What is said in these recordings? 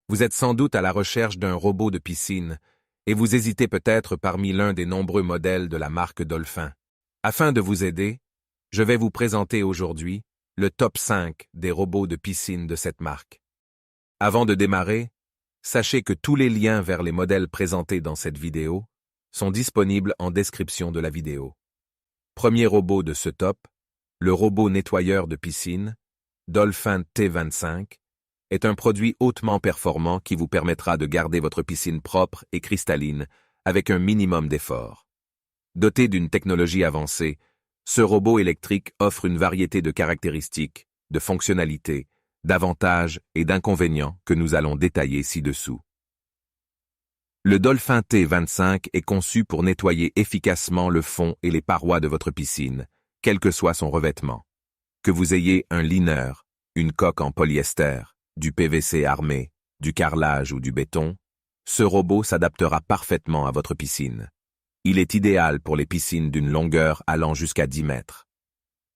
Vous êtes sans doute à la recherche d'un robot de piscine et vous hésitez peut-être parmi l'un des nombreux modèles de la marque Dolphin. Afin de vous aider, je vais vous présenter aujourd'hui le top 5 des robots de piscine de cette marque. Avant de démarrer, sachez que tous les liens vers les modèles présentés dans cette vidéo sont disponibles en description de la vidéo. Premier robot de ce top, le robot nettoyeur de piscine, Dolphin T25, est un produit hautement performant qui vous permettra de garder votre piscine propre et cristalline avec un minimum d'effort. Doté d'une technologie avancée, ce robot électrique offre une variété de caractéristiques, de fonctionnalités, d'avantages et d'inconvénients que nous allons détailler ci-dessous. Le Dolphin T25 est conçu pour nettoyer efficacement le fond et les parois de votre piscine, quel que soit son revêtement. Que vous ayez un liner, une coque en polyester, du PVC armé, du carrelage ou du béton, ce robot s'adaptera parfaitement à votre piscine. Il est idéal pour les piscines d'une longueur allant jusqu'à 10 mètres.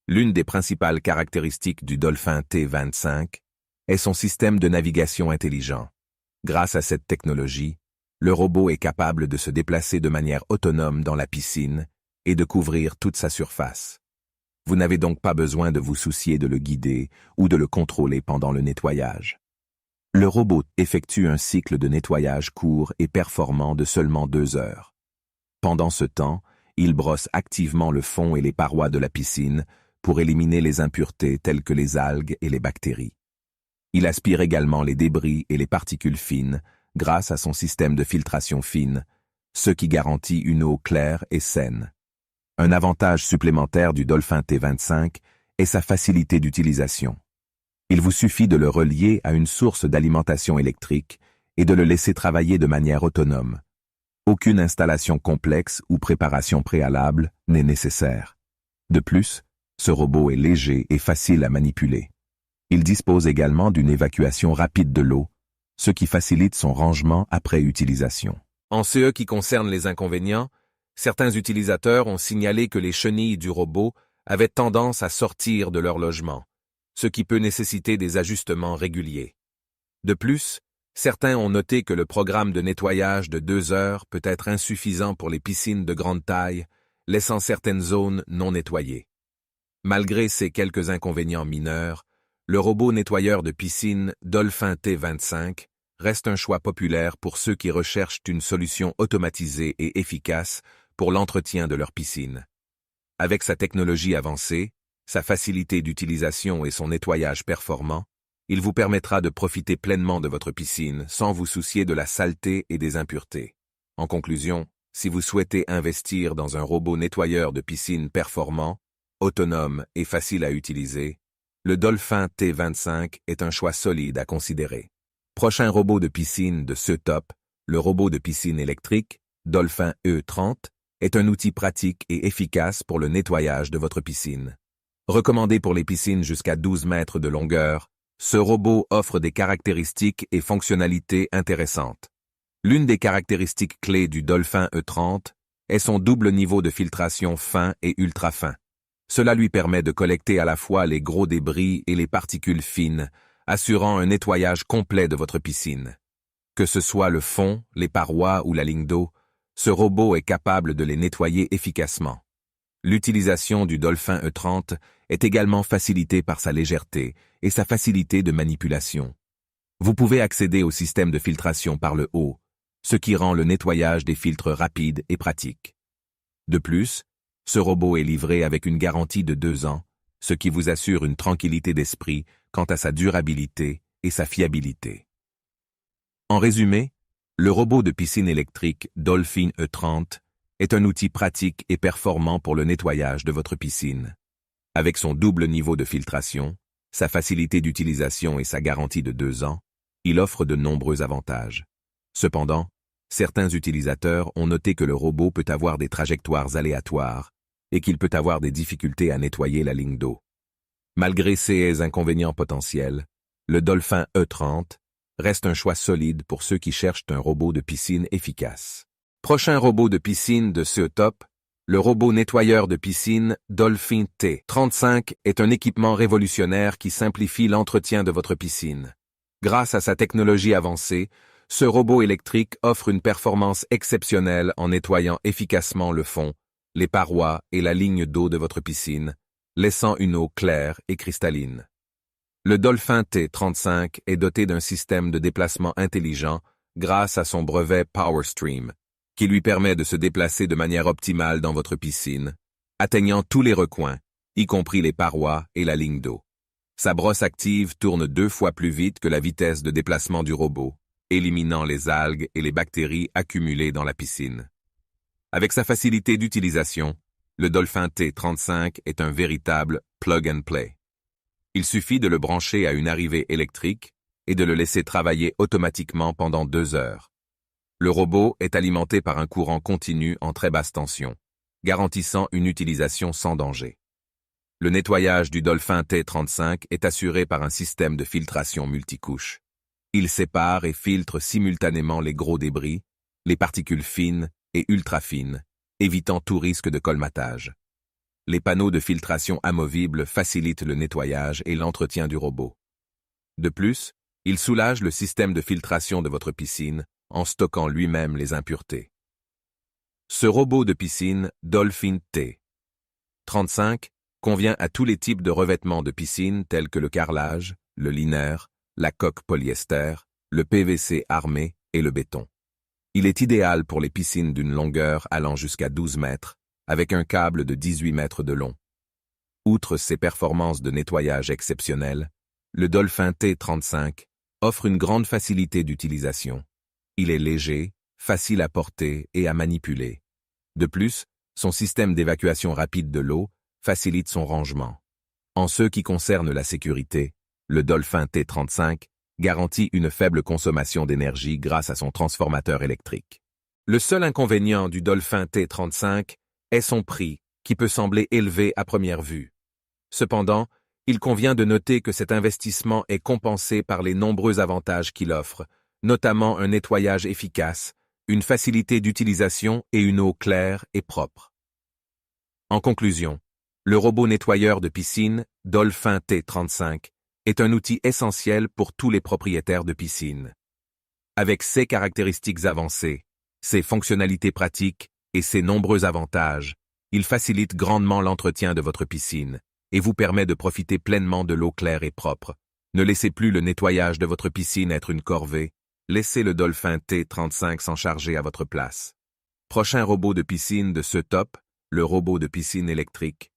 L'une des principales caractéristiques du Dolphin T25 est son système de navigation intelligent. Grâce à cette technologie, le robot est capable de se déplacer de manière autonome dans la piscine et de couvrir toute sa surface. Vous n'avez donc pas besoin de vous soucier de le guider ou de le contrôler pendant le nettoyage. Le robot effectue un cycle de nettoyage court et performant de seulement 2 heures. Pendant ce temps, il brosse activement le fond et les parois de la piscine pour éliminer les impuretés telles que les algues et les bactéries. Il aspire également les débris et les particules fines grâce à son système de filtration fine, ce qui garantit une eau claire et saine. Un avantage supplémentaire du Dolphin T25 est sa facilité d'utilisation. Il vous suffit de le relier à une source d'alimentation électrique et de le laisser travailler de manière autonome. Aucune installation complexe ou préparation préalable n'est nécessaire. De plus, ce robot est léger et facile à manipuler. Il dispose également d'une évacuation rapide de l'eau, ce qui facilite son rangement après utilisation. En ce qui concerne les inconvénients, certains utilisateurs ont signalé que les chenilles du robot avaient tendance à sortir de leur logement, ce qui peut nécessiter des ajustements réguliers. De plus, certains ont noté que le programme de nettoyage de 2 heures peut être insuffisant pour les piscines de grande taille, laissant certaines zones non nettoyées. Malgré ces quelques inconvénients mineurs, le robot nettoyeur de piscine Dolphin T25 reste un choix populaire pour ceux qui recherchent une solution automatisée et efficace pour l'entretien de leur piscine. Avec sa technologie avancée, sa facilité d'utilisation et son nettoyage performant, il vous permettra de profiter pleinement de votre piscine sans vous soucier de la saleté et des impuretés. En conclusion, si vous souhaitez investir dans un robot nettoyeur de piscine performant, autonome et facile à utiliser, le Dolphin T25 est un choix solide à considérer. Prochain robot de piscine de ce top, le robot de piscine électrique, Dolphin E30, est un outil pratique et efficace pour le nettoyage de votre piscine. Recommandé pour les piscines jusqu'à 12 mètres de longueur, ce robot offre des caractéristiques et fonctionnalités intéressantes. L'une des caractéristiques clés du Dolphin E30 est son double niveau de filtration fin et ultra fin. Cela lui permet de collecter à la fois les gros débris et les particules fines, assurant un nettoyage complet de votre piscine. Que ce soit le fond, les parois ou la ligne d'eau, ce robot est capable de les nettoyer efficacement. L'utilisation du Dolphin E30 est également facilitée par sa légèreté et sa facilité de manipulation. Vous pouvez accéder au système de filtration par le haut, ce qui rend le nettoyage des filtres rapide et pratique. De plus, ce robot est livré avec une garantie de 2 ans, ce qui vous assure une tranquillité d'esprit quant à sa durabilité et sa fiabilité. En résumé, le robot de piscine électrique Dolphin E30 est un outil pratique et performant pour le nettoyage de votre piscine. Avec son double niveau de filtration, sa facilité d'utilisation et sa garantie de 2 ans, il offre de nombreux avantages. Cependant, certains utilisateurs ont noté que le robot peut avoir des trajectoires aléatoires et qu'il peut avoir des difficultés à nettoyer la ligne d'eau. Malgré ces inconvénients potentiels, le Dolphin E30 reste un choix solide pour ceux qui cherchent un robot de piscine efficace. Prochain robot de piscine de ce top, le robot nettoyeur de piscine Dolphin T35 est un équipement révolutionnaire qui simplifie l'entretien de votre piscine. Grâce à sa technologie avancée, ce robot électrique offre une performance exceptionnelle en nettoyant efficacement le fond, les parois et la ligne d'eau de votre piscine, laissant une eau claire et cristalline. Le Dolphin T35 est doté d'un système de déplacement intelligent grâce à son brevet PowerStream, qui lui permet de se déplacer de manière optimale dans votre piscine, atteignant tous les recoins, y compris les parois et la ligne d'eau. Sa brosse active tourne 2 fois plus vite que la vitesse de déplacement du robot, éliminant les algues et les bactéries accumulées dans la piscine. Avec sa facilité d'utilisation, le Dolphin T35 est un véritable plug and play. Il suffit de le brancher à une arrivée électrique et de le laisser travailler automatiquement pendant 2 heures. Le robot est alimenté par un courant continu en très basse tension, garantissant une utilisation sans danger. Le nettoyage du Dolphin T35 est assuré par un système de filtration multicouche. Il sépare et filtre simultanément les gros débris, les particules fines et ultra fines, évitant tout risque de colmatage. Les panneaux de filtration amovibles facilitent le nettoyage et l'entretien du robot. De plus, il soulage le système de filtration de votre piscine en stockant lui-même les impuretés. Ce robot de piscine Dolphin T35 convient à tous les types de revêtements de piscine tels que le carrelage, le linaire, la coque polyester, le PVC armé et le béton. Il est idéal pour les piscines d'une longueur allant jusqu'à 12 mètres, avec un câble de 18 mètres de long. Outre ses performances de nettoyage exceptionnelles, le Dolphin T35 offre une grande facilité d'utilisation. Il est léger, facile à porter et à manipuler. De plus, son système d'évacuation rapide de l'eau facilite son rangement. En ce qui concerne la sécurité, le Dolphin T35 garantit une faible consommation d'énergie grâce à son transformateur électrique. Le seul inconvénient du Dolphin T35 est son prix, qui peut sembler élevé à première vue. Cependant, il convient de noter que cet investissement est compensé par les nombreux avantages qu'il offre, notamment un nettoyage efficace, une facilité d'utilisation et une eau claire et propre. En conclusion, le robot nettoyeur de piscine Dolphin T35 est un outil essentiel pour tous les propriétaires de piscine. Avec ses caractéristiques avancées, ses fonctionnalités pratiques et ses nombreux avantages, il facilite grandement l'entretien de votre piscine et vous permet de profiter pleinement de l'eau claire et propre. Ne laissez plus le nettoyage de votre piscine être une corvée, laissez le Dolphin T35 s'en charger à votre place. Prochain robot de piscine de ce top, le robot de piscine électrique.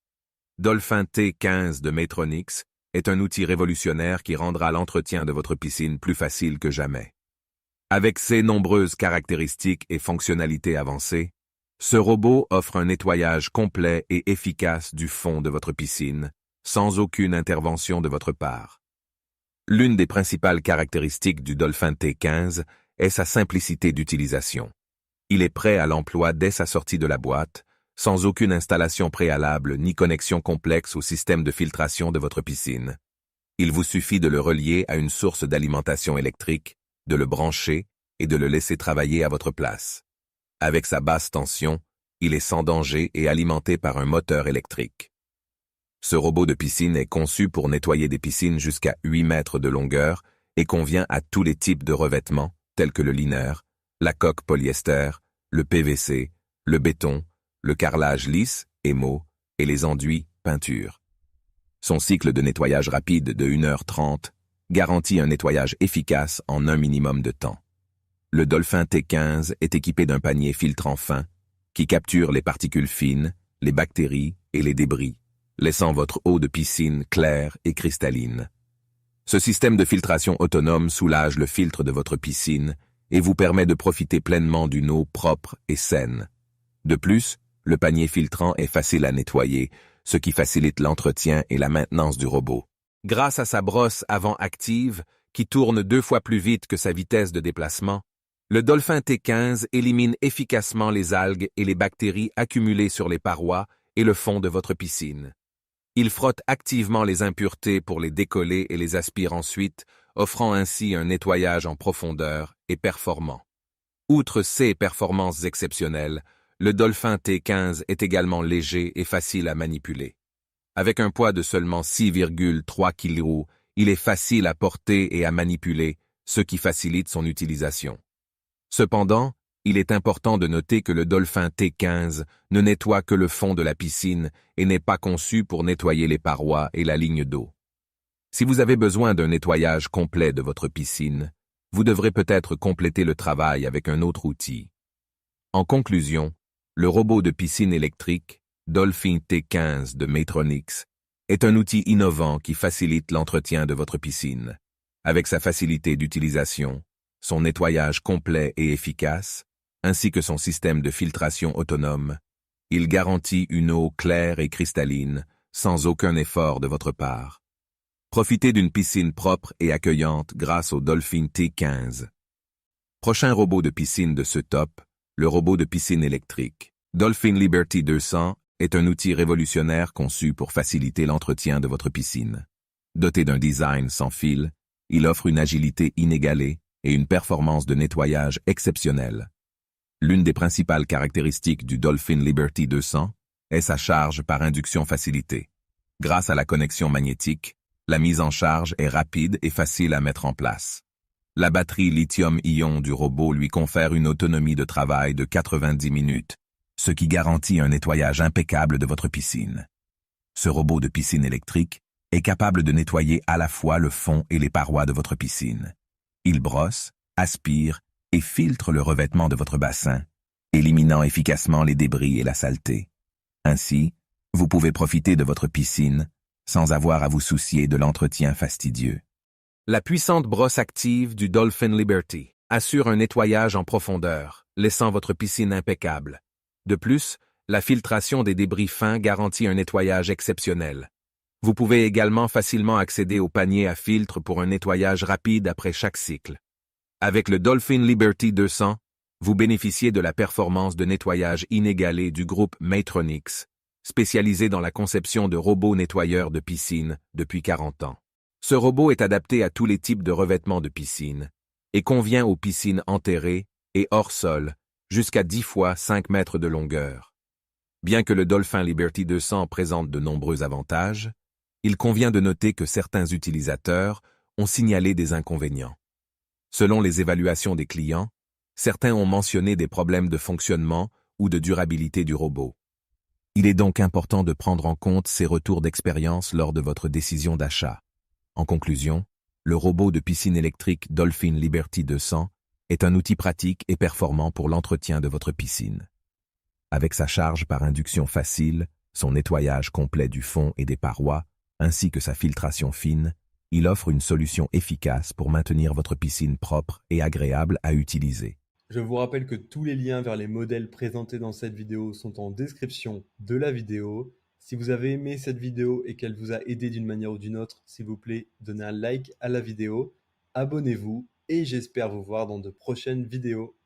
Dolphin T15 de Maytronics est un outil révolutionnaire qui rendra l'entretien de votre piscine plus facile que jamais. Avec ses nombreuses caractéristiques et fonctionnalités avancées, ce robot offre un nettoyage complet et efficace du fond de votre piscine, sans aucune intervention de votre part. L'une des principales caractéristiques du Dolphin T15 est sa simplicité d'utilisation. Il est prêt à l'emploi dès sa sortie de la boîte, sans aucune installation préalable ni connexion complexe au système de filtration de votre piscine. Il vous suffit de le relier à une source d'alimentation électrique, de le brancher et de le laisser travailler à votre place. Avec sa basse tension, il est sans danger et alimenté par un moteur électrique. Ce robot de piscine est conçu pour nettoyer des piscines jusqu'à 8 mètres de longueur et convient à tous les types de revêtements, tels que le linaire, la coque polyester, le PVC, le béton, le carrelage lisse, émaux, et les enduits, peinture. Son cycle de nettoyage rapide de 1h30 garantit un nettoyage efficace en un minimum de temps. Le Dolphin T15 est équipé d'un panier filtrant fin qui capture les particules fines, les bactéries et les débris, laissant votre eau de piscine claire et cristalline. Ce système de filtration autonome soulage le filtre de votre piscine et vous permet de profiter pleinement d'une eau propre et saine. De plus, le panier filtrant est facile à nettoyer, ce qui facilite l'entretien et la maintenance du robot. Grâce à sa brosse avant active, qui tourne 2 fois plus vite que sa vitesse de déplacement, le Dolphin T15 élimine efficacement les algues et les bactéries accumulées sur les parois et le fond de votre piscine. Il frotte activement les impuretés pour les décoller et les aspire ensuite, offrant ainsi un nettoyage en profondeur et performant. Outre ses performances exceptionnelles, le Dolphin T15 est également léger et facile à manipuler. Avec un poids de seulement 6,3 kg, Il est facile à porter et à manipuler, ce qui facilite son utilisation. Cependant, il est important de noter que le Dolphin T15 ne nettoie que le fond de la piscine et n'est pas conçu pour nettoyer les parois et la ligne d'eau. Si vous avez besoin d'un nettoyage complet de votre piscine, vous devrez peut-être compléter le travail avec un autre outil. En conclusion, le robot de piscine électrique Dolphin T15 de Maytronics est un outil innovant qui facilite l'entretien de votre piscine. Avec sa facilité d'utilisation, son nettoyage complet et efficace, ainsi que son système de filtration autonome, il garantit une eau claire et cristalline sans aucun effort de votre part. Profitez d'une piscine propre et accueillante grâce au Dolphin T15. Prochain robot de piscine de ce top, le robot de piscine électrique. Dolphin Liberty 200 est un outil révolutionnaire conçu pour faciliter l'entretien de votre piscine. Doté d'un design sans fil, il offre une agilité inégalée et une performance de nettoyage exceptionnelle. L'une des principales caractéristiques du Dolphin Liberty 200 est sa charge par induction facilitée. Grâce à la connexion magnétique, la mise en charge est rapide et facile à mettre en place. La batterie lithium-ion du robot lui confère une autonomie de travail de 90 minutes, ce qui garantit un nettoyage impeccable de votre piscine. Ce robot de piscine électrique est capable de nettoyer à la fois le fond et les parois de votre piscine. Il brosse, aspire et filtre le revêtement de votre bassin, éliminant efficacement les débris et la saleté. Ainsi, vous pouvez profiter de votre piscine sans avoir à vous soucier de l'entretien fastidieux. La puissante brosse active du Dolphin Liberty assure un nettoyage en profondeur, laissant votre piscine impeccable. De plus, la filtration des débris fins garantit un nettoyage exceptionnel. Vous pouvez également facilement accéder au panier à filtre pour un nettoyage rapide après chaque cycle. Avec le Dolphin Liberty 200, vous bénéficiez de la performance de nettoyage inégalée du groupe Maytronics, spécialisé dans la conception de robots nettoyeurs de piscine depuis 40 ans. Ce robot est adapté à tous les types de revêtements de piscine et convient aux piscines enterrées et hors sol, jusqu'à 10 fois 5 mètres de longueur. Bien que le Dolphin Liberty 200 présente de nombreux avantages, il convient de noter que certains utilisateurs ont signalé des inconvénients. Selon les évaluations des clients, certains ont mentionné des problèmes de fonctionnement ou de durabilité du robot. Il est donc important de prendre en compte ces retours d'expérience lors de votre décision d'achat. En conclusion, le robot de piscine électrique Dolphin Liberty 200 est un outil pratique et performant pour l'entretien de votre piscine. Avec sa charge par induction facile, son nettoyage complet du fond et des parois, ainsi que sa filtration fine, il offre une solution efficace pour maintenir votre piscine propre et agréable à utiliser. Je vous rappelle que tous les liens vers les modèles présentés dans cette vidéo sont en description de la vidéo. Si vous avez aimé cette vidéo et qu'elle vous a aidé d'une manière ou d'une autre, s'il vous plaît, donnez un like à la vidéo, abonnez-vous et j'espère vous voir dans de prochaines vidéos.